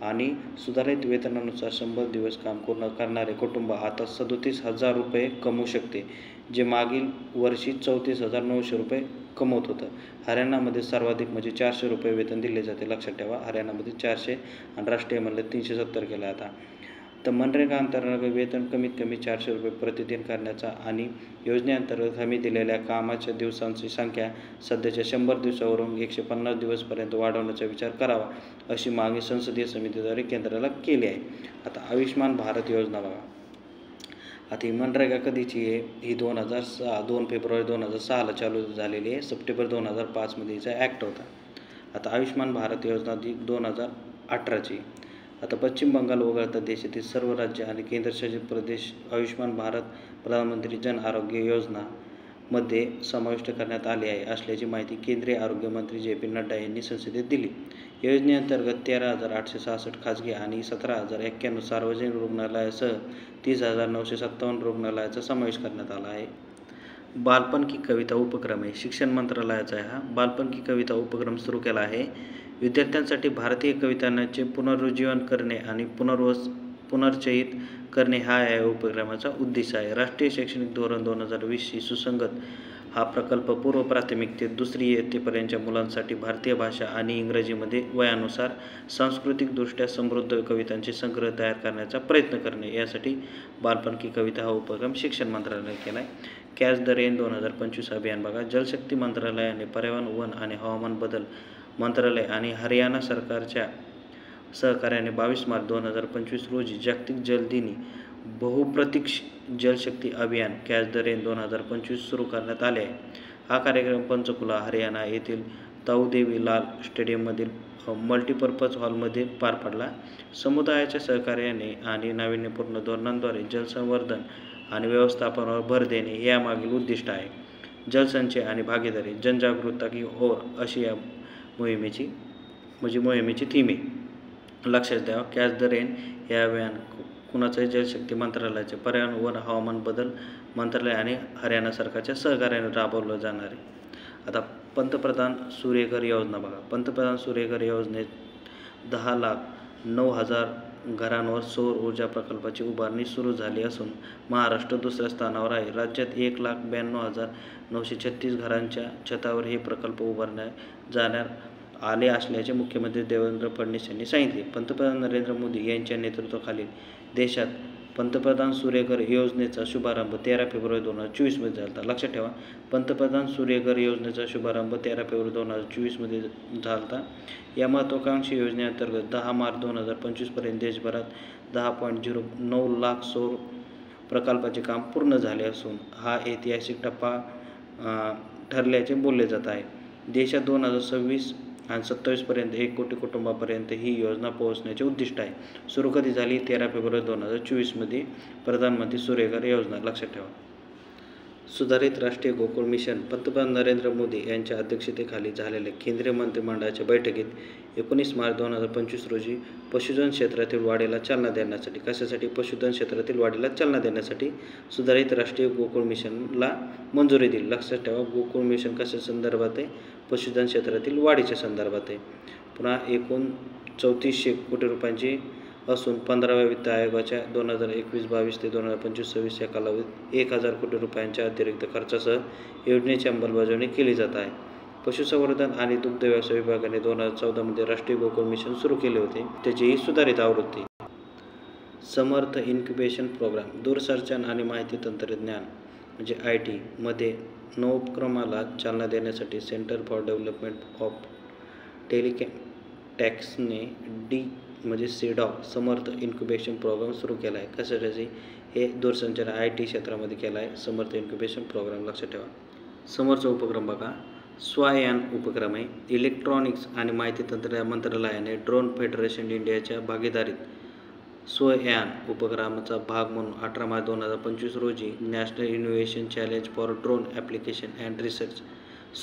S1: आणि सुधारित वेतनानुसार 100 दिवस काम पूर्ण करणारे कुटुंब आता 37,000 रुपये कमवू शकते, जे मागील वर्षी 34,900 रुपये कमवत होतं. हरियाणामध्ये सर्वाधिक म्हणजे 400 रुपये वेतन दिले जाते. लक्षात ठेवा. हरियाणामध्ये 400 आणि राष्ट्रीयमधलं 370 केलं आता. तर मनरेगा अंतर्गत वेतन कमीत कमी 400 रुपये प्रतिदिन करण्याचा आणि योजनेअंतर्गत हमी दिलेल्या कामाच्या दिवसांची संख्या सध्याच्या 100 दिवसावरून 150 दिवसपर्यंत वाढवण्याचा विचार करावा, अशी मागणी संसदीय समितीद्वारे केंद्राला केली आहे. आता आयुष्मान भारत योजना बघा. आता ही मनरेगा कधीची आहे? ही 2 फेब्रुवारी 2006ला चालू झालेली आहे. सप्टेंबर 2005 हिचा ॲक्ट होता. आता आयुष्मान भारत योजना 2018ची. आता पश्चिम बंगाल वगळता देशातील सर्व राज्य आणि केंद्रशासित प्रदेश आयुष्मान भारत प्रधानमंत्री जन आरोग्य योजना मध्ये समाविष्ट करण्यात आले आहे, असल्याची माहिती केंद्रीय आरोग्य मंत्री JP नड्डा यांनी संसदेत दिली. योजनेअंतर्गत 13,866 खाजगी आणि 17,091 सार्वजनिक रुग्णालयासह 30,957 रुग्णालयाचा समावेश करण्यात आला आहे. बालपण की कविता उपक्रम आहे. शिक्षण मंत्रालयाचा आहे हा. बालपण की कविता उपक्रम सुरू केला आहे. विद्यार्थ्यांसाठी भारतीय कवितांचे पुनरुज्जीवन करणे आणि पुनर्चयित करणे हा या उपक्रमाचा उद्देश आहे. राष्ट्रीय शैक्षणिक धोरण 2020शी सुसंगत हा प्रकल्प पूर्व प्राथमिक ते 2री इयत्तेपर्यंतच्या मुलांसाठी भारतीय भाषा आणि इंग्रजीमध्ये वयानुसार सांस्कृतिकदृष्ट्या समृद्ध कवितांचे संग्रह तयार करण्याचा प्रयत्न करणे, यासाठी बालपण की कविता हा उपक्रम शिक्षण मंत्रालयाने केला आहे. कॅच द रेन 2025 अभियान बघा. जलशक्ती मंत्रालयाने पर्यावरण, वन आणि हवामान बदल मंत्रालय आणि हरियाणा सरकारच्या सहकार्याने 22 मार्च 2025 रोजी जागतिक जल दिनी बहुप्रतीक्षित जलशक्ती अभियान कॅच द रेन 2025 सुरू करण्यात आले आहे. हा कार्यक्रम पंचकुला, हरियाणा येथील ताऊदेवी लाल स्टेडियममधील मल्टीपर्पज हॉलमध्ये पार पडला. समुदायाच्या सहकार्याने आणि नाविन्यपूर्ण धोरणांद्वारे जलसंवर्धन आणि व्यवस्थापनावर भर देणे हे यामागील उद्दिष्ट आहे. जलसंचय आणि भागीदारी जनजागृती की ओर अशी या मोहिमेची थीम आहे. लक्षात द्यावा. कॅच द रेन हे अभियान कुणाचं? जलशक्ती मंत्रालयाचे, पर्यावरण, वन, हवामान बदल मंत्रालय आणि हरियाणा सरकारच्या सहकार्याने राबवलं जाणार आहे. आता पंतप्रधान सूर्यघर योजना बघा. पंतप्रधान सूर्यघर योजनेत 10,09,000 घरांवर सौर ऊर्जा प्रकल्पाची उभारणी सुरू झाली असून महाराष्ट्र दुसऱ्या स्थानावर आहे. राज्यात 1,92,936 घरांच्या छतावर हे प्रकल्प उभारण्यात जाण्यात आले असल्याचे मुख्यमंत्री देवेंद्र फडणवीस यांनी सांगितले. पंतप्रधान नरेंद्र मोदी यांच्या नेतृत्वाखाली देशात पंतप्रधान सूर्यघर योजनेचा शुभारंभ 13 फेब्रुवारी 2024 मध्ये झाला. लक्षात ठेवा, पंतप्रधान सूर्यघर योजनेचा शुभारंभ 13 फेब्रुवारी 2024 मध्ये झाला. या महत्त्वाकांक्षी योजनेअंतर्गत 10 मार्च 2025 पर्यंत देशभरात 10.09 लाख सौर प्रकल्पाचे काम पूर्ण झाले असून हा ऐतिहासिक टप्पा ठरल्याचे बोलले जात आहे. देशात 2026 आणि 27 पर्यंत 1 कोटी कुटुंबापर्यंत ही योजना पोहोचण्याचे उद्दिष्ट आहे. सुरू कधी झाली? 13 फेब्रुवारी 2024 मध्ये प्रधानमंत्री सूर्यघर योजना. लक्षात ठेवा. सुधारित राष्ट्रीय गोकुळ मिशन. पंतप्रधान नरेंद्र मोदी यांच्या अध्यक्षतेखाली झालेल्या केंद्रीय मंत्रिमंडळाच्या बैठकीत 19 मार्च 2025 रोजी पशुधन क्षेत्रातील वाढीला चालना देण्यासाठी पशुधन क्षेत्रातील वाढीला चालना देण्यासाठी सुधारित राष्ट्रीय गोकुळ मिशनला मंजुरी दिली. लक्षात ठेवा, गोकुळ मिशन कशा संदर्भात आहे? पशुधन क्षेत्रातील वाढीच्या संदर्भात आहे. पुन्हा एकूण 3400 कोटी रुपयांची असून 15व्या वित्त आयोगाच्या 2021-22 ते 2025-26 या कालावधीत 1,000 कोटी रुपयांच्या अतिरिक्त खर्चासह योजनेची अंमलबजावणी केली जात आहे. पशुसंवर्धन आणि दुग्ध व्यवसाय विभागाने 2014 मध्ये राष्ट्रीय गोकुळ मिशन सुरू केले होते. त्याची ही सुधारित आवृत्ती. समर्थ इन्क्युबेशन प्रोग्राम. दूरसंचार आणि माहिती तंत्रज्ञान म्हणजे IT मध्ये नवोपक्रमाला चालना देण्यासाठी सेंटर फॉर डेव्हलपमेंट ऑफ टेलिकॉमने CDOC समर्थ इन्क्युबेशन प्रोग्राम सुरू केला आहे. कशासाठी? हे दूरसंचार IT क्षेत्रामध्ये केला आहे समर्थ इन्क्युबेशन प्रोग्राम. लक्षात ठेवा. समोरचा उपक्रम बघा, स्वायान उपक्रम आहे. इलेक्ट्रॉनिक्स आणि माहिती तंत्रज्ञान मंत्रालयाने ड्रोन फेडरेशन इंडियाच्या भागीदारीत स्वायान उपक्रमाचा भाग म्हणून 18 मार्च 2025 रोजी national innovation challenge for drone application and research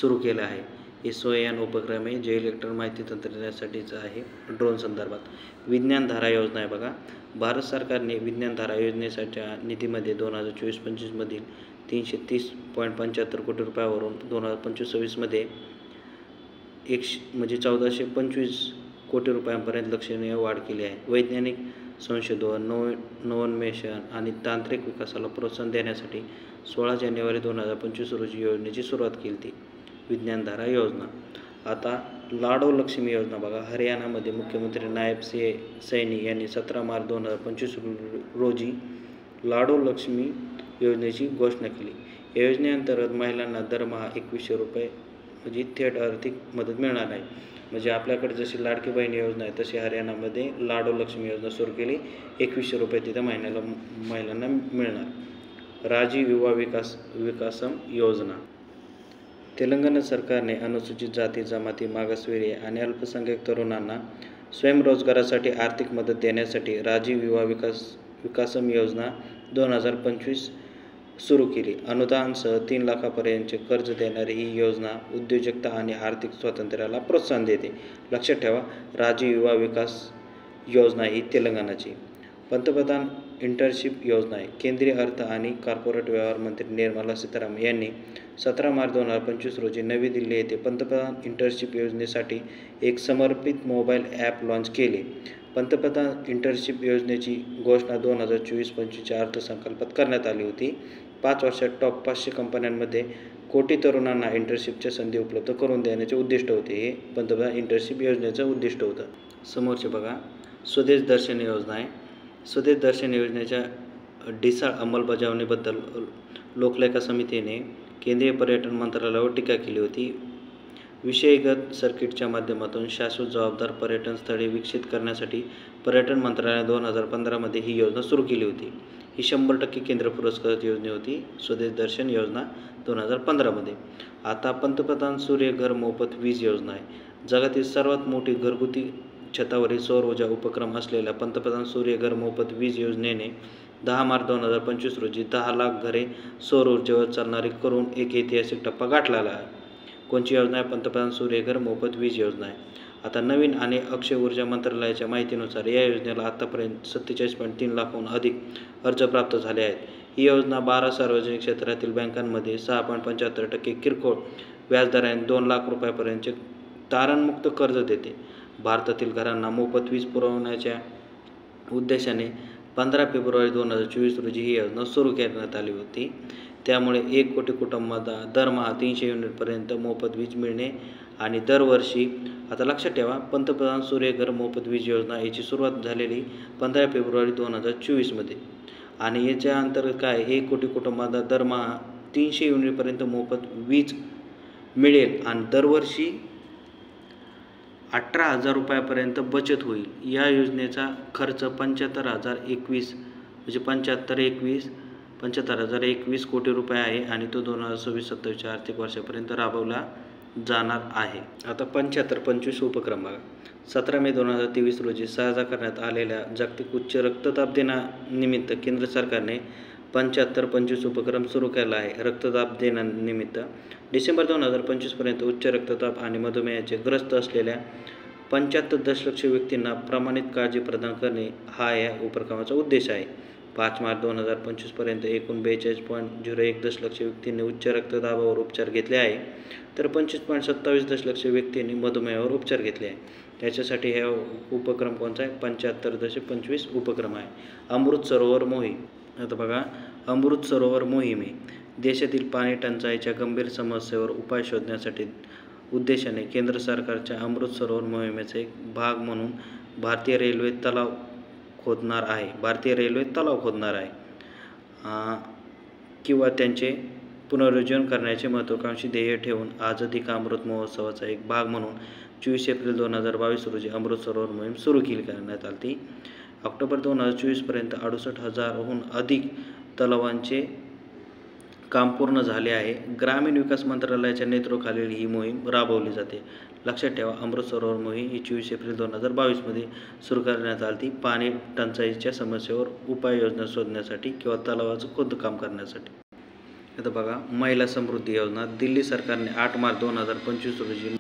S1: सुरू केलं आहे. हे स्वायान उपक्रम आहे जे इलेक्ट्रॉनिक माहिती तंत्रज्ञानासाठीचं आहे. ड्रोन संदर्भात विज्ञानधारा योजना आहे बघा. भारत सरकारने विज्ञानधारा योजनेच्या निधीमध्ये 2024-25 मधील 330.75 कोटी रुपयावरून 2025-26 मध्ये 1425 कोटी रुपयांपर्यंत लक्षणीय वाढ केली आहे. वैज्ञानिक संशोधन, नवोन्मेषण आणि तांत्रिक विकासाला प्रोत्साहन देण्यासाठी 16 जानेवारी 2025 रोजी योजनेची सुरुवात केली होती. विज्ञानधारा योजना. आता लाडो लक्ष्मी योजना बघा. हरियाणामध्ये मुख्यमंत्री नायब सैनी यांनी 17 मार्च 2025 रोजी लाडो लक्ष्मी योजनेची घोषणा केली. या योजनेअंतर्गत महिलांना दरमहा 2100 रुपये म्हणजे थेट आर्थिक मदत मिळणार आहे. म्हणजे आपल्याकडे जशी लाडकी बहीण योजना आहे तशी हरियाणामध्ये लाडो लक्ष्मी योजना सुरू केली. 2100 रुपये तिथं महिलांना मिळणार. राजीव युवा विकासम योजना. तेलंगणा सरकारने अनुसूचित जाती, जमाती, मागासवर्गीय आणि अल्पसंख्याक तरुणांना स्वयंरोजगारासाठी आर्थिक मदत देण्यासाठी राजीव युवा विकासम योजना 2025 सुरू केली. अनुदानासह 3 लाखापर्यंतचे कर्ज देणारी ही योजना उद्योजकता आणि आर्थिक स्वातंत्र्याला प्रोत्साहन देते. लक्षात ठेवा, राजीव युवा विकास योजना ही तेलंगणाची. पंतप्रधान इंटर्नशिप योजना आहे. केंद्रीय अर्थ आणि कॉर्पोरेट व्यवहार मंत्री निर्मला सीतारामन यांनी 17 मार्च 2025 रोजी नवी दिल्ली येथे पंतप्रधान इंटर्नशिप योजनेसाठी एक समर्पित मोबाईल ॲप लॉन्च केले. पंतप्रधान इंटर्नशिप योजनेची घोषणा 2024-25 अर्थसंकल्पात करण्यात आली होती. 5 वर्षात टॉप 500 कंपन्यांमध्ये कोटी तरुणांना इंटर्नशिपच्या संधी उपलब्ध करून देण्याचे उद्दिष्ट होते. हे पंतप्रधान इंटर्नशिप योजनेचं उद्दिष्ट होतं. समोरचे बघा, स्वदेश दर्शन योजना आहे. स्वदेश दर्शन योजनेच्या ढिसाळ अंमलबजावणीबद्दल लोकलेखा समितीने केंद्रीय पर्यटन मंत्रालयावर टीका केली होती. विषयगत सर्किटच्या माध्यमातून शाश्वत जबाबदार पर्यटन स्थळे विकसित करण्यासाठी पर्यटन मंत्रालयाने 2015 मध्ये ही योजना सुरू केली होती. ही 100% केंद्र पुरस्कृत योजना होती. स्वदेश दर्शन योजना 2015 मध्ये. आता पंतप्रधान सूर्यघर मोफत वीज योजना आहे. जगातील सर्वात मोठी घरगुती छतावरील सौर ऊर्जा उपक्रम असलेल्या पंतप्रधान सूर्यघर मोफत वीज योजनेने 10 मार्च 2025 रोजी 10 लाख घरे सौर ऊर्जेवर चालणारी करून एक ऐतिहासिक टप्पा गाठलेला आहे. कोणची योजना आहे? पंतप्रधान सूर्यघर मोफत वीज योजना आहे. आता नवीन आणि अक्षय ऊर्जा मंत्रालयाच्या माहितीनुसार या योजनेला आतापर्यंत 47.3 लाखाहून अधिक अर्ज प्राप्त झाले आहेत. ही योजना 12 सार्वजनिक क्षेत्रातील बँकांमध्ये 6.75% किरकोळ व्याजदराने 2 लाख रुपयापर्यंतचे तारणमुक्त कर्ज देते. भारतातील घरांना मोफत वीज पुरवण्याच्या उद्देशाने 15 फेब्रुवारी 2024 रोजी ही योजना सुरू करण्यात आली होती. त्यामुळे 1 कोटी कुटुंबांना दरमहा 300 युनिटपर्यंत मोफत वीज मिळणे आणि दरवर्षी, आता लक्षात ठेवा, पंतप्रधान सूर्यघर मोफत वीज योजना याची सुरुवात झालेली 15 फेब्रुवारी 2024मध्ये आणि याच्या अंतर्गत काय 1 कोटी कुटुंबांना दरमहा 300 युनिटपर्यंत मोफत वीज मिळेल आणि दरवर्षी 18,000 रुपयापर्यंत बचत होईल. या योजनेचा खर्च 75,021 कोटी रुपये आहे आणि तो 2026-27 आर्थिक वर्षापर्यंत राबवला जाणार आहे. आता 75-25 उपक्रम बघा. 17 मे 2023 रोजी साजरा करण्यात आलेल्या जागतिक उच्च रक्तदाब दिनानिमित्त केंद्र सरकारने 75-25 उपक्रम सुरू केला आहे. रक्तदाब दिनानिमित्त डिसेंबर 2025 पर्यंत उच्च रक्तदाब आणि मधुमेहाचे ग्रस्त असलेल्या 75 दशलक्ष व्यक्तींना प्रमाणित काळजी प्रदान करणे हा या उपक्रमाचा उद्देश आहे. 5 मार्च 2025 पर्यंत एकूण 42.01 दशलक्ष व्यक्तींनी उच्च रक्तदाबावर उपचार घेतले आहे, तर 25.27 दशलक्ष व्यक्तींनी मधुमेहावर उपचार घेतले आहे. त्याच्यासाठी हा उपक्रम कोणता आहे? 75-25 उपक्रम आहे. अमृत सरोवर मोहीम. आता बघा, अमृत सरोवर मोहीम देशातील पाणी टंचाईच्या गंभीर समस्येवर उपाय शोधण्यासाठी उद्देशाने केंद्र सरकारच्या अमृत सरोवर मोहिमेचा एक भाग म्हणून भारतीय रेल्वे तलाव खोदणार आहे किंवा त्यांचे पुनरुज्जीवन करण्याचे महत्त्वाकांक्षी ध्येय ठेवून आझादी का अमृत महोत्सवाचा एक भाग म्हणून 24 एप्रिल 2022 रोजी अमृत सरोवर मोहीम सुरू करण्यात आली. ऑक्टोबर 2024 पर्यंत 68,000हून अधिक तलावांचे काम पूर्ण झाले आहे. ग्रामीण विकास मंत्रालयाच्या नेतृत्वाखालील ही मोहीम राबवली जाते. लक्षात ठेवा, अमृत सरोवर मोहीम ही 24 एप्रिल 2022मध्ये सुरू करण्यात आली. पाणी टंचाईच्या समस्येवर उपाययोजना शोधण्यासाठी किंवा तलावाचं खोदकाम करण्यासाठी. आता बघा, महिला समृद्धी योजना. दिल्ली सरकारने 8 मार्च 2025 रोजी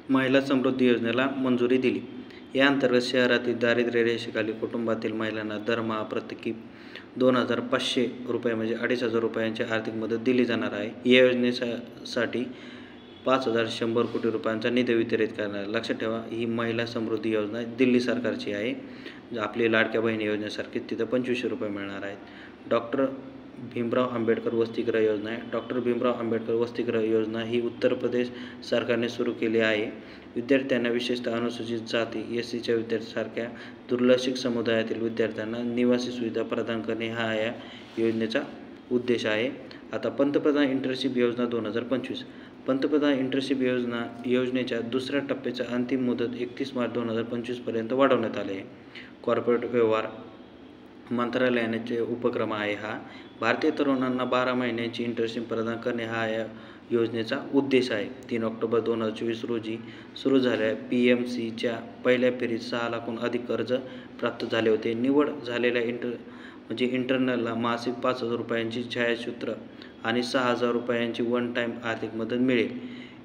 S1: महिला समृद्धी योजनेला मंजुरी दिली. या अंतर्गत शहरातील दारिद्र्य रेषेखालील कुटुंबातील महिलांना दरमहा प्रत्येकी 2,500 रुपये म्हणजे 2,500 रुपयांची आर्थिक मदत दिली जाणार आहे. या योजनेसाठी 5,100 कोटी रुपयांचा निधी वितरित करणार. लक्षात ठेवा, ही महिला समृद्धी योजना दिल्ली सरकारची आहे. आपली लाडक्या बहिणी योजनेसारखी तिथं 2,500 रुपये मिळणार आहेत. डॉक्टर भीमराव आंबेडकर वसतिगृह योजना आहे. डॉक्टर भीमराव आंबेडकर वसतिगृह योजना ही उत्तर प्रदेश सरकारने सुरू केली आहे. विद्यार्थ्यांना, विशेषतः अनुसूचित जाती SCच्या विद्यार्थ्यांसारख्या दुर्लक्षित समुदायातील विद्यार्थ्यांना निवासी सुविधा प्रदान करणे हा या योजनेचा उद्देश आहे. आता पंतप्रधान इंटर्नशिप योजना 2025. पंतप्रधान इंटर्नशिप योजनेच्या दुसऱ्या टप्प्याच्या अंतिम मुदत 31 मार्च 2025 पर्यंत वाढवण्यात आले आहे. कॉर्पोरेट व्यवहार मंत्रालयाचे उपक्रम आहे हा. भारतीय तरुणांना 12 महिन्यांची इंटर्नशिप प्रदान करणे हा या योजनेचा उद्देश आहे. 3 ऑक्टोबर 2024 रोजी सुरू झालेल्या PMCच्या पहिल्या फेरीत 6 लाखाहून अधिक अर्ज प्राप्त झाले होते. निवड झालेल्या इंटर्नलला मासिक 5,000 रुपयांची छायाचित्र आणि 6,000 रुपयांची वन टाईम आर्थिक मदत मिळेल.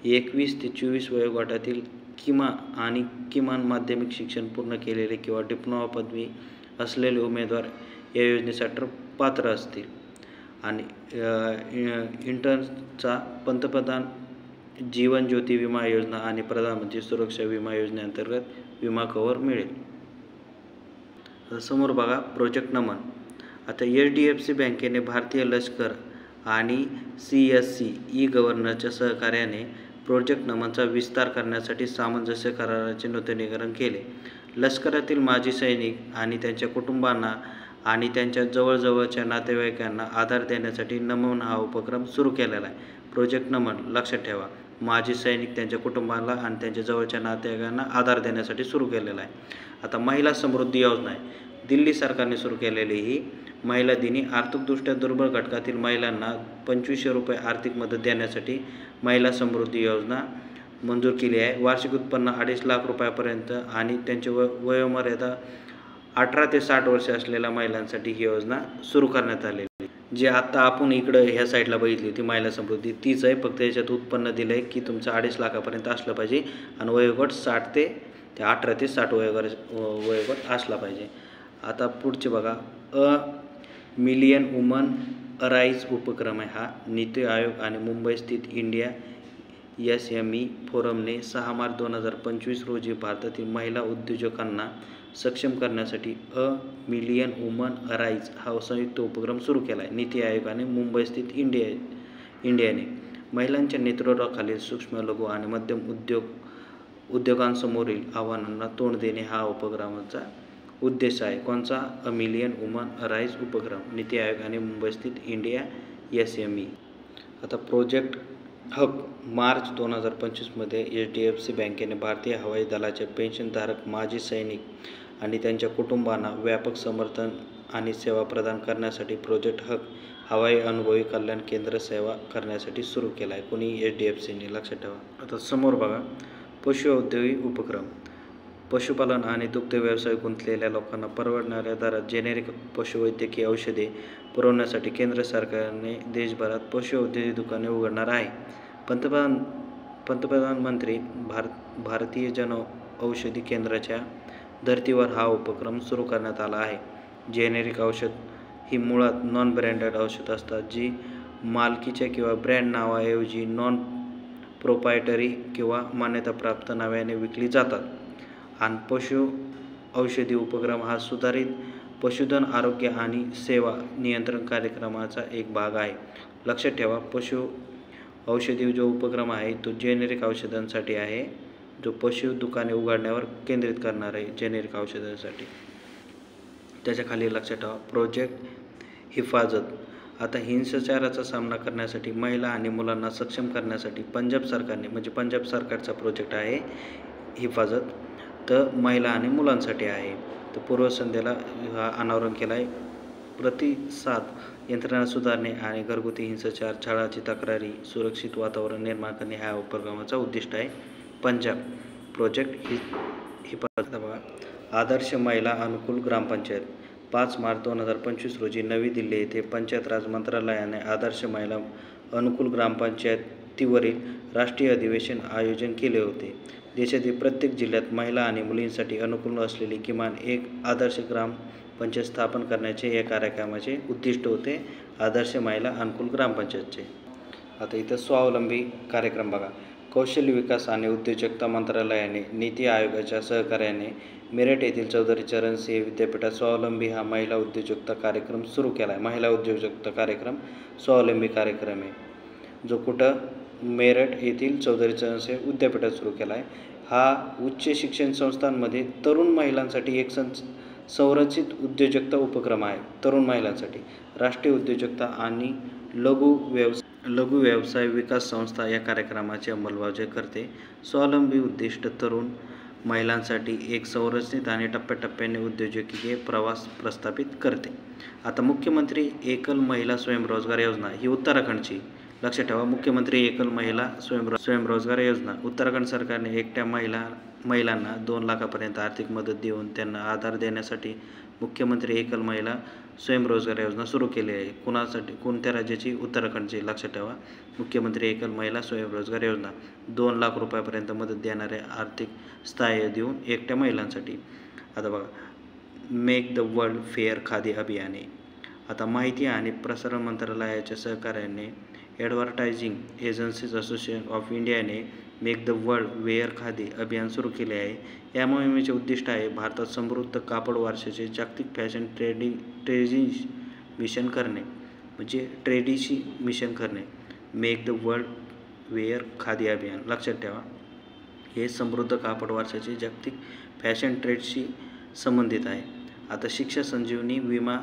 S1: 21 ते 24 वयोगटातील किमान माध्यमिक शिक्षण पूर्ण केलेले किंवा डिप्लोमा पदवी असलेले उमेदवार या योजनेसाठी पात्र असतील आणि इंटर्नचा पंतप्रधान जीवन ज्योती विमा योजना आणि प्रधानमंत्री सुरक्षा विमा योजनेअंतर्गत विमा कव्हर मिळेल. समोर बघा, प्रोजेक्ट नमन. आता HDFC बँकेने भारतीय लष्कर आणि CSC ई-गव्हर्नरच्या सहकार्याने प्रोजेक्ट नमनचा विस्तार करण्यासाठी सामंजस्य कराराचे नूतनीकरण केले. लष्करातील माजी सैनिक आणि त्यांच्या कुटुंबांना आणि त्यांच्या जवळजवळच्या नातेवाईकांना आधार देण्यासाठी नमन हा उपक्रम सुरू केलेला आहे. प्रोजेक्ट नमन, लक्षात ठेवा, माजी सैनिक, त्यांच्या कुटुंबाला आणि त्यांच्या जवळच्या नातेवाईकांना आधार देण्यासाठी सुरू केलेला आहे. आता महिला समृद्धी योजना आहे. दिल्ली सरकारने सुरू केलेली ही महिला दिनी आर्थिकदृष्ट्या दुर्बल घटकातील महिलांना 2,500 रुपये आर्थिक मदत देण्यासाठी महिला समृद्धी योजना मंजूर केली आहे. वार्षिक उत्पन्न 2.5 लाख रुपयापर्यंत आणि त्यांची वयोमर्यादा 18 ते 60 वर्षे असलेल्या महिलांसाठी ही योजना सुरू करण्यात आलेली. जी आता आपण इकडं ह्या साईडला बघितली होती महिला समृद्धी, तीच आहे, फक्त याच्यात उत्पन्न दिलं आहे की तुमचं 2.5 लाखापर्यंत असलं पाहिजे आणि वयोगट 18 ते 60 वयोगट असला पाहिजे. आता पुढचे बघा, 1 मिलियन वुमन अराईज उपक्रम आहे हा. नीती आयोग आणि मुंबई स्थित इंडिया SME फोरमने 6 मार्च 2025 रोजी भारतातील महिला उद्योजकांना सक्षम करण्यासाठी अ मिलियन वुमन अराईज हा संयुक्त उपक्रम सुरू केला आहे. नीती आयोग आणि मुंबई स्थित इंडियाने महिलांच्या नेतृत्वाखालील सूक्ष्म, लघु आणि मध्यम उद्योगांसमोरील आव्हानांना तोंड देणे हा उपक्रमाचा उद्देश आहे. कोणचा? अ मिलियन वुमन अराईज उपक्रम, नीती आयोग आणि मुंबई स्थित इंडिया SME. आता प्रोजेक्ट हक. मार्च 2025 HDFC बँकेने भारतीय हवाई दलाच्या पेन्शनधारक माजी सैनिक आणि त्यांच्या कुटुंबांना व्यापक समर्थन आणि सेवा प्रदान करण्यासाठी प्रोजेक्ट हक हवाई अनुभवी कल्याण केंद्र सेवा करण्यासाठी सुरू केला आहे. कोणी? HDFCने. लक्षात ठेवा. आता समोर बघा, पशु औद्योगिक उपक्रम. पशुपालन आणि दुग्ध व्यवसाय गुंतलेल्या लोकांना परवडणाऱ्या दरात जेनेरिक पशुवैद्यकीय औषधे पुरवण्यासाठी केंद्र सरकारने देशभरात पशु औद्योगिक दुकाने उघडणार आहे. पंतप्रधान मंत्री भारतीय जन औषधी केंद्राच्या धर्तीवर हा उपक्रम सुरू करण्यात आला आहे. जेनेरिक औषध ही मुळात नॉन ब्रँडेड औषध असतात जी मालकीच्या किंवा ब्रँड नावाऐवजी नॉन प्रोप्रायटरी किंवा मान्यताप्राप्त नावाने विकली जातात. आणि पशु औषधी उपक्रम हा सुधारित पशुधन आरोग्य आणि सेवा नियंत्रण कार्यक्रमाचा एक भाग आहे. लक्षात ठेवा, पशु औषधी जो उपक्रम आहे तो जेनेरिक औषधांसाठी आहे, जो पशु दुकाने उघडण्यावर केंद्रित करणार आहे जेनेरिक औषधांसाठी. त्याच्या खाली लक्षात ठेवा, प्रोजेक्ट हिफाजत. आता हिंसाचाराचा सामना करण्यासाठी महिला आणि मुलांना सक्षम करण्यासाठी पंजाब सरकारने, म्हणजे पंजाब सरकारचा प्रोजेक्ट आहे हिफाजत, तर महिला आणि मुलांसाठी आहे. तर पूर्वसंध्येला हा अनावरण केला आहे. प्रतिसाद यंत्रणा सुधारणे आणि घरगुती हिंसाचार, छळाची तक्रारी, सुरक्षित वातावरण निर्माण करणे ह्या उपक्रमाचा उद्दिष्ट आहे. पंजाब प्रोजेक्ट हिफाजत. बघा, आदर्श महिला अनुकूल ग्रामपंचायत. 5 मार्च 2025 रोजी नवी दिल्ली येथे पंचायत राज मंत्रालयाने आदर्श महिला अनुकूल ग्रामपंचायतीवरील राष्ट्रीय अधिवेशन आयोजन केले होते. देशातील प्रत्येक जिल्ह्यात महिला आणि मुलींसाठी अनुकूल असलेली किमान एक आदर्श ग्रामपंचायत स्थापन करण्याचे या कार्यक्रमाचे उद्दिष्ट होते. आदर्श महिला अनुकूल ग्रामपंचायतचे. आता इथं स्वावलंबी कार्यक्रम बघा. कौशल्य विकास आणि उद्योजकता मंत्रालयाने नीती आयोगाच्या सहकार्याने मेरठ येथील चौधरी चरण सिंह विद्यापीठात स्वावलंबी हा महिला उद्योजकता कार्यक्रम सुरू केला आहे. महिला उद्योजकता कार्यक्रम स्वावलंबी कार्यक्रम आहे, जो कुठं मेरठ येथील चौधरी चरण सिंह विद्यापीठात सुरू केला आहे. हा उच्च शिक्षण संस्थांमध्ये तरुण महिलांसाठी एक संरचित उद्योजकता उपक्रम आहे. तरुण महिलांसाठी राष्ट्रीय उद्योजकता आणि लघु व्यवसाय विकास संस्था या कार्यक्रमाची अंमलबजावणी करते. स्वावलंबी उद्दिष्ट तरुण महिलांसाठी एक संरचित आणि टप्प्याटप्प्याने उद्योजकीय प्रवास प्रस्थापित करते. आता मुख्यमंत्री एकल महिला स्वयंरोजगार योजना ही उत्तराखंडची. लक्षात ठेवा, मुख्यमंत्री एकल महिला स्वयंरोजगार योजना. उत्तराखंड सरकारने एकट्या महिलांना 2 लाखापर्यंत आर्थिक मदत देऊन त्यांना आधार देण्यासाठी मुख्यमंत्री एकल महिला स्वयंरोजगार योजना सुरू केली आहे. कुणासाठी? कोणत्या राज्याची? उत्तराखंडची. लक्षात ठेवा, मुख्यमंत्री एकल महिला स्वयंरोजगार योजना 2 लाख रुपयापर्यंत मदत देणारे आर्थिक सहाय्य देऊन एकट्या महिलांसाठी. आता बघा, make the world fair khadi अभियाने. आता माहिती आणि प्रसारण मंत्रालयाच्या सहकार्याने ॲडव्हर्टायझिंग एजन्सीज असोसिएशन ऑफ इंडियाने make the world wear khadi अभियान सुरू केले आहे. या मोहिमेचे उद्दिष्ट आहे भारतात समृद्ध कापड वारशाचे जागतिक फॅशन ट्रेडिशी मिशन करणे, म्हणजे ट्रेडिशी मिशन करणे. Make the world wear khadi अभियान. लक्षात ठेवा, हे समृद्ध कापड वारशाचे जागतिक फॅशन ट्रेडशी संबंधित आहे. आता शिक्षा संजीवनी विमा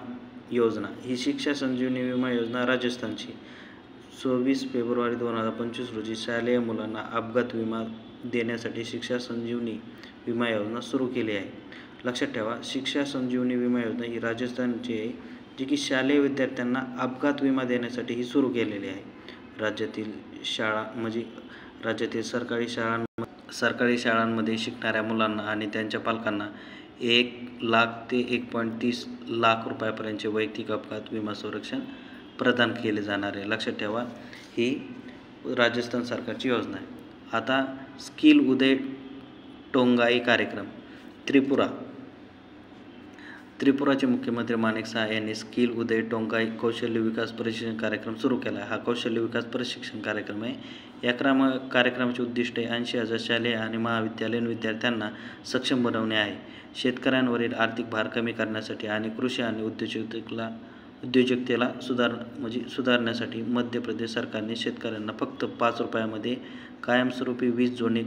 S1: योजना. ही शिक्षा संजीवनी विमा योजना राजस्थानची. 24 फेब्रुवारी 2025 रोजी शालेय मुलांना अपघात विमा देण्यासाठी शिक्षा संजीवनी विमा योजना सुरू केली आहे. लक्षात ठेवा, शिक्षा संजीवनी विमा योजना ही राजस्थानची आहे, जी की शालेय विद्यार्थ्यांना अपघात विमा देण्यासाठी ही सुरू केलेली आहे. राज्यातील शाळा, म्हणजे राज्यातील सरकारी शाळांमध्ये शिकणाऱ्या मुलांना आणि त्यांच्या पालकांना 1 लाख ते 1.30 लाख रुपयापर्यंतचे वैयक्तिक अपघात विमा संरक्षण प्रदान केले जाणार आहे. लक्षात ठेवा, ही राजस्थान सरकारची योजना आहे. आता स्किल उदय टोंगाई कार्यक्रम. त्रिपुराचे मुख्यमंत्री माणिक सहा यांनी स्किल उदय टोंगाई कौशल्य विकास प्रशिक्षण कार्यक्रम सुरू केला आहे. हा कौशल्य विकास प्रशिक्षण कार्यक्रम आहे. या कार्यक्रमाचे उद्दिष्ट 80,000 शालेय आणि महाविद्यालयीन विद्यार्थ्यांना सक्षम बनवणे आहे. शेतकऱ्यांवरील आर्थिक भार कमी करण्यासाठी आणि कृषी आणि उद्योजकतेला सुधारण्यासाठी मध्य प्रदेश सरकारने शेतकऱ्यांना फक्त 5 रुपयामध्ये कायमस्वरूपी वीज जोडणी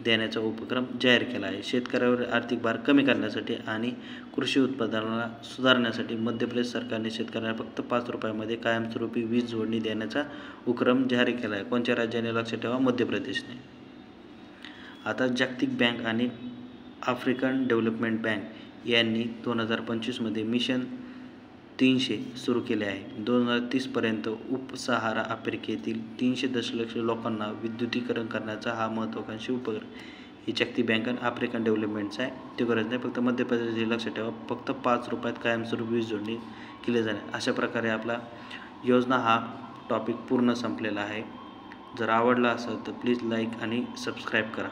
S1: देण्याचा उपक्रम जाहीर केला आहे. शेतकऱ्यावर आर्थिक भार कमी करण्यासाठी आणि कृषी उत्पादनाला सुधारण्यासाठी मध्य प्रदेश सरकारने शेतकऱ्यांना फक्त 5 रुपयामध्ये कायमस्वरूपी वीज जोडणी देण्याचा उपक्रम जाहीर केला आहे. कोणत्या राज्याने? लक्षात ठेवा, मध्य प्रदेशने. आता जागतिक बँक आणि आफ्रिकन डेव्हलपमेंट बँक यांनी 2025 मिशन 300 सुरू केले आहे. 2030पर्यंत उपसहारा आफ्रिकेतील 300 दशलक्ष लोकांना विद्युतीकरण करण्याचा हा महत्त्वाकांक्षी उपक्रम. ही जागतिक बँक आणि आफ्रिकन डेव्हलपमेंटचा आहे. ते गरज नाही, फक्त मध्य प्रदेश लक्षात ठेवा. फक्त 5 रुपयात कायमस्वरूपी वीज जोडणी केली जाणे. अशा प्रकारे आपला योजना हा टॉपिक पूर्ण संपलेला आहे. जर आवडला असेल तर प्लीज लाईक आणि सबस्क्राईब करा.